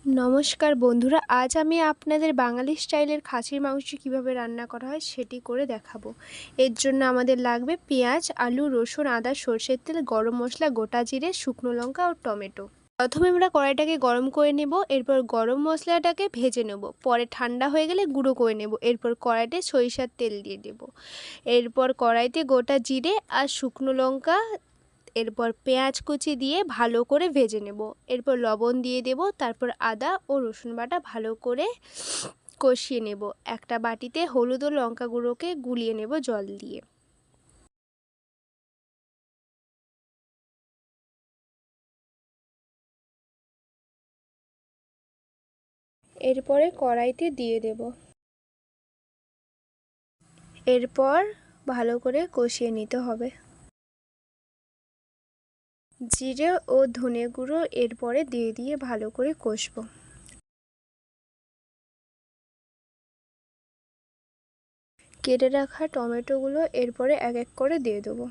নমস্কার বন্ধুরা, আজ আমি আপনাদের বাঙালি স্টাইলের খাসির মাংস কীভাবে রান্না করা হয় সেটি করে দেখাবো। এর জন্য আমাদের লাগবে পেঁয়াজ, আলু, রসুন, আদা, সরষের তেল, গরম মশলা, গোটা জিরে, শুকনো লঙ্কা ও টমেটো। প্রথমে আমরা কড়াইটাকে গরম করে নেব, এরপর গরম মশলাটাকে ভেজে নেব, পরে ঠান্ডা হয়ে গেলে গুঁড়ো করে নেব। এরপর কড়াইতে সরিষার তেল দিয়ে দেব, এরপর কড়াইতে গোটা জিরে আর শুকনো লঙ্কা, এরপর পেঁয়াজ কুচি দিয়ে ভালো করে ভেজে নেব। এরপর লবণ দিয়ে দেব, তারপর আদা ও রসুন বাটা ভালো করে কষিয়ে নেব। একটা বাটিতে হলুদ ও লঙ্কা গুঁড়োকে গুলিয়ে নেব জল দিয়ে। এরপরে কড়াইতে দিয়ে দেব, এরপর ভালো করে কষিয়ে নিতে হবে। জিরে ও ধনে গুঁড়ো এরপরে দিয়ে ভালো করে কষবো। কেটে রাখা টমেটোগুলো এরপরে এক এক করে দিয়ে দেবো।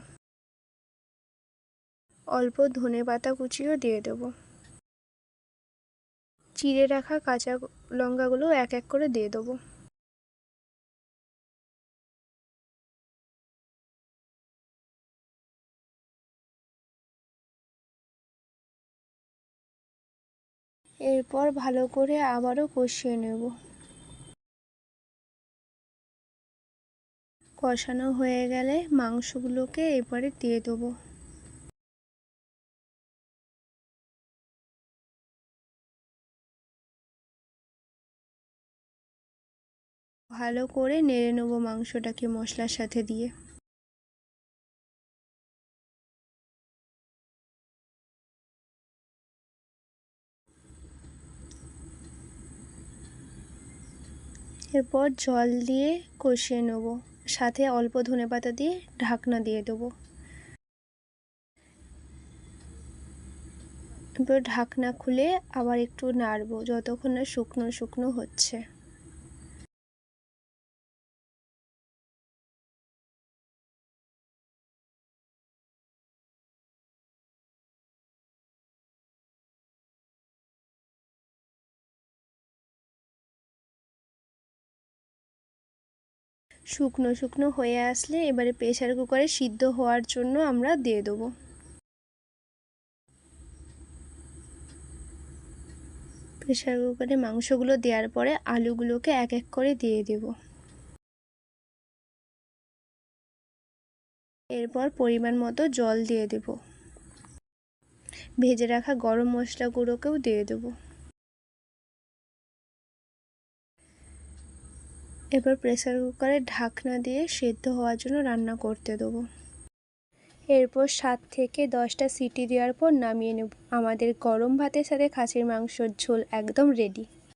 অল্প ধনেপাতা কুচিও দিয়ে দেবো। চিড়ে রাখা কাঁচা লঙ্কাগুলো এক এক করে দিয়ে দেবো। এরপর ভালো করে আবারও কষিয়ে নেব। কষানো হয়ে গেলে মাংসগুলোকে এবারে দিয়ে দেবো। ভালো করে নেড়ে নেব মাংসটাকে মশলার সাথে দিয়ে। এরপর জল দিয়ে কষিয়ে নেব, সাথে অল্প ধনেপাতা দিয়ে ঢাকনা দিয়ে দেবো। এরপর ঢাকনা খুলে আবার একটু নাড়বো যতক্ষণ না শুকনো শুকনো হচ্ছে। শুকনো শুকনো হয়ে আসলে এবারে প্রেসার কুকারে সিদ্ধ হওয়ার জন্য আমরা দিয়ে দেবো। প্রেসার কুকারে মাংসগুলো দেওয়ার পরে আলুগুলোকে এক এক করে দিয়ে দেব। এরপর পরিমাণ মতো জল দিয়ে দেব। ভেজে রাখা গরম মশলা গুঁড়োকেও দিয়ে দেব। এবার প্রেসার কুকারে ঢাকনা দিয়ে সেদ্ধ হওয়ার জন্য রান্না করতে দেবো। এরপর 7 থেকে 10টা সিটি দেওয়ার পর নামিয়ে নেব। আমাদের গরম ভাতের সাথে খাসির মাংসর ঝোল একদম রেডি।